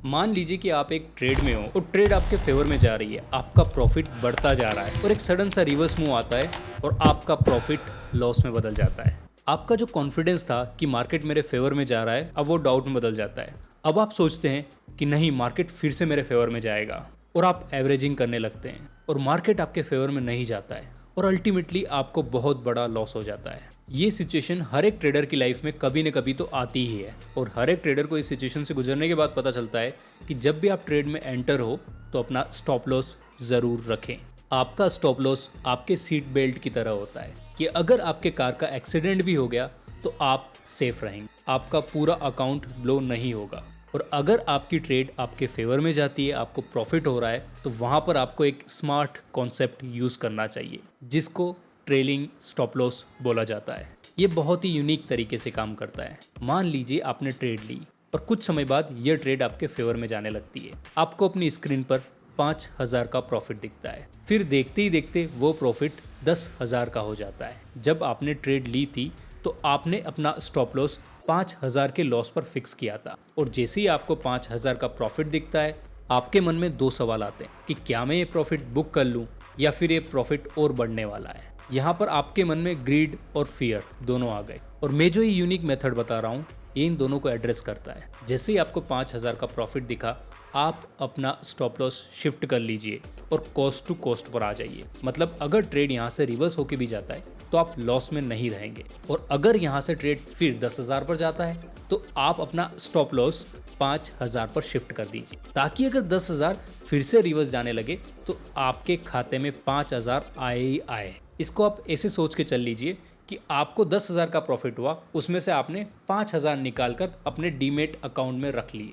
मान लीजिए कि आप एक ट्रेड में हो और ट्रेड आपके फेवर में जा रही है, आपका प्रॉफिट बढ़ता जा रहा है और एक सडन सा रिवर्स मूव आता है और आपका प्रॉफिट लॉस में बदल जाता है। आपका जो कॉन्फिडेंस था कि मार्केट मेरे फेवर में जा रहा है, अब वो डाउट में बदल जाता है। अब आप सोचते हैं कि नहीं, मार्केट फिर से मेरे फेवर में जाएगा और आप एवरेजिंग करने लगते हैं और मार्केट आपके फेवर में नहीं जाता है और अल्टीमेटली आपको बहुत बड़ा लॉस हो जाता है। ये सिचुएशन हर एक ट्रेडर की लाइफ में कभी न कभी तो आती ही है और हर एक ट्रेडर को इस सिचुएशन से गुजरने के बाद पता चलता है कि जब भी आप ट्रेड में एंटर हो तो अपना स्टॉप लॉस ज़रूर रखें। आपका स्टॉप लॉस आपके सीट बेल्ट की तरह होता है कि अगर आपके कार का एक्सीडेंट भी हो गया तो आप सेफ रहेंगे, आपका पूरा अकाउंट ब्लो नहीं होगा। और अगर आपकी ट्रेड आपके फेवर में जाती है, आपको प्रॉफिट हो रहा है, तो वहाँ पर आपको एक स्मार्ट कॉन्सेप्ट यूज़ करना चाहिए जिसको ट्रेलिंग स्टॉप लॉस बोला जाता है। ये बहुत ही यूनिक तरीके से काम करता है। मान लीजिए आपने ट्रेड ली और कुछ समय बाद यह ट्रेड आपके फेवर में जाने लगती है। आपको अपनी स्क्रीन पर 5,000 का प्रॉफिट दिखता है, फिर देखते ही देखते वो प्रॉफिट 10,000 का हो जाता है। जब आपने ट्रेड ली थी तो आपने अपना स्टॉप लॉस 5,000 के लॉस पर फिक्स किया था और जैसे ही आपको 5,000 का प्रॉफिट दिखता है, आपके मन में दो सवाल आते हैं कि क्या मैं ये प्रॉफिट बुक कर लूँ या फिर ये प्रॉफिट और बढ़ने वाला है। यहाँ पर आपके मन में ग्रीड और फियर दोनों आ गए और मैं जो ये यूनिक मेथड बता रहा हूँ ये इन दोनों को एड्रेस करता है। जैसे ही आपको 5,000 का प्रॉफिट दिखा, आप अपना स्टॉप लॉस शिफ्ट कर लीजिए और कॉस्ट टू कॉस्ट पर आ जाइए। मतलब अगर ट्रेड यहाँ से रिवर्स होके भी जाता है तो आप लॉस में नहीं रहेंगे और अगर यहाँ से ट्रेड फिर 10,000 पर जाता है तो आप अपना स्टॉप लॉस 5,000 पर शिफ्ट कर दीजिए, ताकि अगर 10,000 फिर से रिवर्स जाने लगे तो आपके खाते में 5,000 आए ही आए। इसको आप ऐसे सोच के चल लीजिए कि आपको 10,000 का प्रॉफिट हुआ, उसमें से आपने 5,000 निकाल कर अपने डीमेट अकाउंट में रख लिए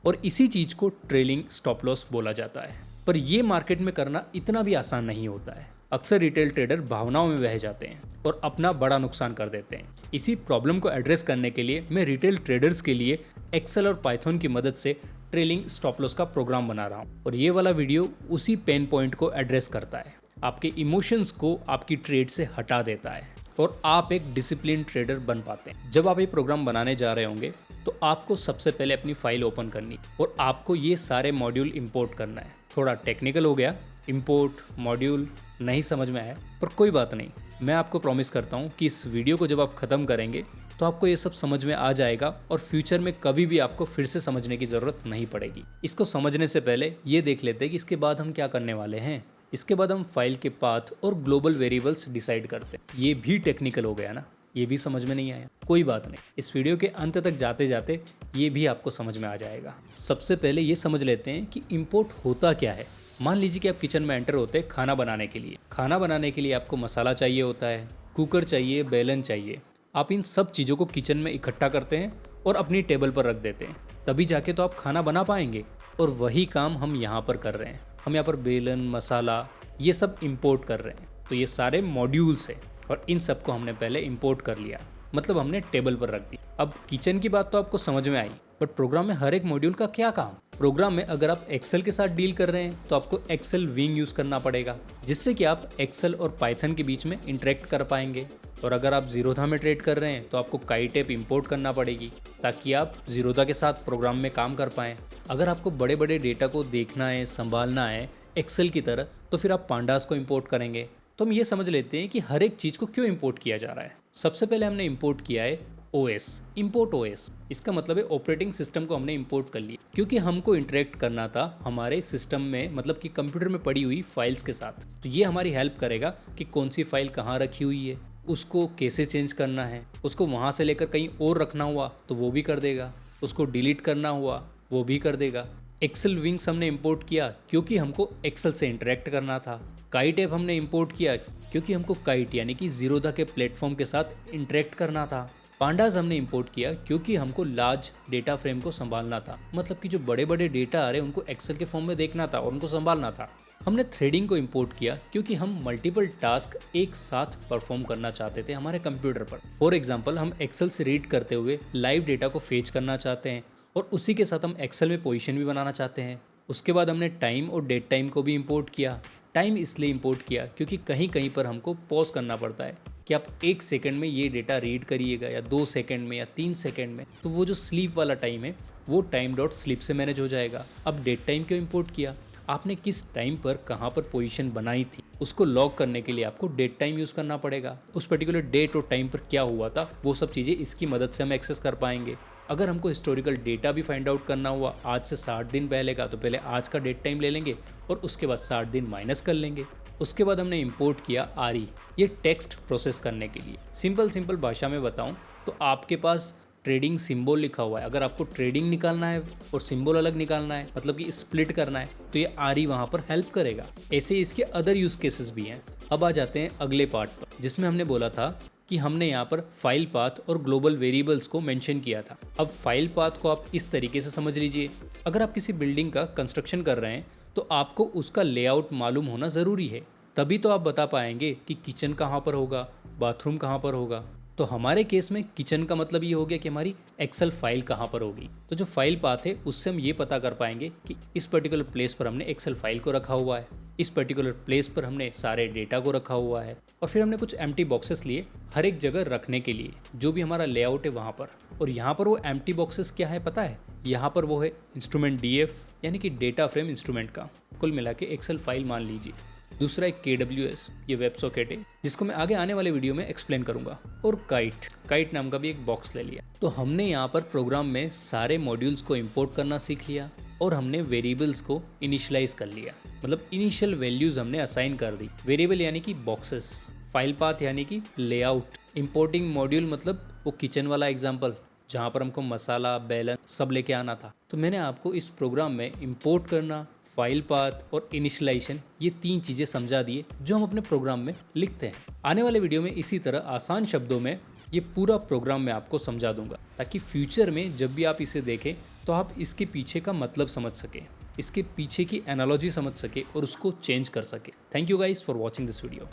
और इसी चीज़ को ट्रेलिंग स्टॉप लॉस बोला जाता है। पर ये मार्केट में करना इतना भी आसान नहीं होता है। अक्सर रिटेल ट्रेडर भावनाओं में बह जाते हैं और अपना बड़ा नुकसान कर देते हैं। इसी प्रॉब्लम को एड्रेस करने के लिए मैं रिटेल ट्रेडर्स के लिए एक्सेल और पाइथन की मदद से ट्रेलिंग स्टॉप लॉस का प्रोग्राम बना रहा हूँ और ये वाला वीडियो उसी पेन पॉइंट को एड्रेस करता है। आपके इमोशंस को आपकी ट्रेड से हटा देता है और आप एक डिसिप्लिन ट्रेडर बन पाते हैं। जब आप ये प्रोग्राम बनाने जा रहे होंगे तो आपको सबसे पहले अपनी फाइल ओपन करनी और आपको ये सारे मॉड्यूल इंपोर्ट करना है। थोड़ा टेक्निकल हो गया, इंपोर्ट मॉड्यूल नहीं समझ में आया, पर कोई बात नहीं। मैं आपको प्रॉमिस करता हूँ कि इस वीडियो को जब आप ख़त्म करेंगे तो आपको ये सब समझ में आ जाएगा और फ्यूचर में कभी भी आपको फिर से समझने की ज़रूरत नहीं पड़ेगी। इसको समझने से पहले ये देख लेते हैं कि इसके बाद हम क्या करने वाले हैं। इसके बाद हम फाइल के पाथ और ग्लोबल वेरिएबल्स डिसाइड करते हैं। ये भी टेक्निकल हो गया ना, ये भी समझ में नहीं आया, कोई बात नहीं। इस वीडियो के अंत तक जाते जाते ये भी आपको समझ में आ जाएगा। सबसे पहले ये समझ लेते हैं कि इंपोर्ट होता क्या है। मान लीजिए कि आप किचन में एंटर होते हैं खाना बनाने के लिए। खाना बनाने के लिए आपको मसाला चाहिए होता है, कुकर चाहिए, बेलन चाहिए। आप इन सब चीज़ों को किचन में इकट्ठा करते हैं और अपनी टेबल पर रख देते हैं, तभी जाके तो आप खाना बना पाएंगे। और वही काम हम यहाँ पर कर रहे हैं। हम यहाँ पर बेलन, मसाला ये सब इंपोर्ट कर रहे हैं। तो ये सारे मॉड्यूल्स हैं और इन सबको हमने पहले इंपोर्ट कर लिया, मतलब हमने टेबल पर रख दी। अब किचन की बात तो आपको समझ में आई, बट प्रोग्राम में हर एक मॉड्यूल का क्या काम। प्रोग्राम में अगर आप एक्सेल के साथ डील कर रहे हैं तो आपको एक्सेल विंग यूज़ करना पड़ेगा, जिससे कि आप एक्सेल और पाइथन के बीच में इंटरेक्ट कर पाएंगे। और अगर आप जीरोधा में ट्रेड कर रहे हैं तो आपको काईटेप इंपोर्ट करना पड़ेगी, ताकि आप जीरोधा के साथ प्रोग्राम में काम कर पाएँ। अगर आपको बड़े बड़े डेटा को देखना है, संभालना है एक्सेल की तरह, तो फिर आप पांडास को इंपोर्ट करेंगे। तो हम ये समझ लेते हैं कि हर एक चीज़ को क्यों इंपोर्ट किया जा रहा है। सबसे पहले हमने इंपोर्ट किया है OS, इंपोर्ट OS। इसका मतलब है ऑपरेटिंग सिस्टम को हमने इंपोर्ट कर लिया, क्योंकि हमको इंटरेक्ट करना था हमारे सिस्टम में, मतलब कि कंप्यूटर में पड़ी हुई फाइल्स के साथ। तो ये हमारी हेल्प करेगा कि कौन सी फाइल कहाँ रखी हुई है, उसको कैसे चेंज करना है, उसको वहाँ से लेकर कहीं और रखना हुआ तो वो भी कर देगा, उसको डिलीट करना हुआ वो भी कर देगा। एक्सेल विंग्स हमने इंपोर्ट किया क्योंकि हमको एक्सेल से इंटरेक्ट करना था। काईटेप हमने इंपोर्ट किया क्योंकि हमको काइट यानी कि जीरोधा के प्लेटफॉर्म के साथ इंटरेक्ट करना था। पांडास हमने इंपोर्ट किया क्योंकि हमको लार्ज डेटा फ्रेम को संभालना था, मतलब कि जो बड़े बड़े डेटा आ रहे हैं उनको एक्सेल के फॉर्म में देखना था और उनको संभालना था। हमने थ्रेडिंग को इंपोर्ट किया क्योंकि हम मल्टीपल टास्क एक साथ परफॉर्म करना चाहते थे हमारे कंप्यूटर पर। फॉर एग्जाम्पल, हम एक्सेल से रीड करते हुए लाइव डेटा को फेच करना चाहते हैं और उसी के साथ हम एक्सेल में पोजीशन भी बनाना चाहते हैं। उसके बाद हमने टाइम और डेट टाइम को भी इंपोर्ट किया। टाइम इसलिए इंपोर्ट किया क्योंकि कहीं कहीं पर हमको पॉज करना पड़ता है कि आप 1 सेकंड में ये डेटा रीड करिएगा या 2 सेकंड में या 3 सेकंड में, तो वो जो स्लीप वाला टाइम है वो टाइम डॉट स्लिप से मैनेज हो जाएगा। अब डेट टाइम क्यों इंपोर्ट किया, आपने किस टाइम पर कहाँ पर पोजीशन बनाई थी, उसको लॉग करने के लिए आपको डेट टाइम यूज़ करना पड़ेगा। उस पर्टिकुलर डेट और टाइम पर क्या हुआ था वो सब चीज़ें इसकी मदद से हम एक्सेस कर पाएंगे। अगर हमको हिस्टोरिकल डेटा भी फाइंड आउट करना हुआ आज से 60 दिन पहले का, तो पहले आज का डेट टाइम ले लेंगे और उसके बाद 60 दिन माइनस कर लेंगे। उसके बाद हमने इंपोर्ट किया आरई, ये टेक्स्ट प्रोसेस करने के लिए। सिंपल भाषा में बताऊं तो आपके पास ट्रेडिंग सिंबल लिखा हुआ है, अगर आपको ट्रेडिंग निकालना है और सिंबल अलग निकालना है, मतलब कि स्प्लिट करना है, तो ये आरई वहाँ पर हेल्प करेगा। ऐसे ही इसके अदर यूज केसेस भी हैं। अब आ जाते हैं अगले पार्ट पर, जिसमें हमने बोला था कि हमने यहाँ पर फाइल पाथ और ग्लोबल वेरिएबल्स को मेंशन किया था। अब फाइल पाथ को आप इस तरीके से समझ लीजिए, अगर आप किसी बिल्डिंग का कंस्ट्रक्शन कर रहे हैं तो आपको उसका लेआउट मालूम होना ज़रूरी है, तभी तो आप बता पाएंगे कि किचन कहाँ पर होगा, बाथरूम कहाँ पर होगा। तो हमारे केस में किचन का मतलब ये हो गया कि हमारी एक्सेल फाइल कहाँ पर होगी। तो जो फाइल पाथ है उससे हम ये पता कर पाएंगे कि इस पर्टिकुलर प्लेस पर हमने एक्सेल फाइल को रखा हुआ है, इस पर्टिकुलर प्लेस पर हमने सारे डेटा को रखा हुआ है, और फिर हमने कुछ एम्प्टी बॉक्सेस लिए हर एक जगह रखने के लिए, जो भी हमारा लेआउट है वहाँ पर। और यहाँ पर वो एम्प्टी बॉक्सेस क्या है पता है, यहाँ पर वो है इंस्ट्रूमेंट डीएफ, यानी कि डेटा फ्रेम इंस्ट्रूमेंट का। कुल मिला के एक्सेल फाइल मान लीजिए। दूसरा एक KWS, ये वेब सॉकेट है, जिसको मैं आगे आने वाले वीडियो में एक्सप्लेन करूंगा। और काइट नाम का भी एक बॉक्स ले लिया। तो हमने यहाँ पर प्रोग्राम में सारे मॉड्यूल्स को इंपोर्ट करना सीख लिया और हमने वेरिएबल्स को इनिशियलाइज कर लिया, मतलब इनिशियल वैल्यूज हमने असाइन कर दी। वेरिएबल यानी कि बॉक्सेस, फाइल पाथ यानी कि लेआउट, इंपोर्टिंग मॉड्यूल मतलब वो किचन वाला एग्जाम्पल जहाँ पर हमको मसाला बेलन सब लेके आना था। तो मैंने आपको इस प्रोग्राम में इंपोर्ट करना, फाइल पाथ और इनिशियलाइजेशन, ये 3 चीज़ें समझा दिए जो हम अपने प्रोग्राम में लिखते हैं। आने वाले वीडियो में इसी तरह आसान शब्दों में ये पूरा प्रोग्राम मैं आपको समझा दूंगा, ताकि फ्यूचर में जब भी आप इसे देखें तो आप इसके पीछे का मतलब समझ सकें, इसके पीछे की एनालॉजी समझ सके और उसको चेंज कर सके। Thank you guys for watching this video.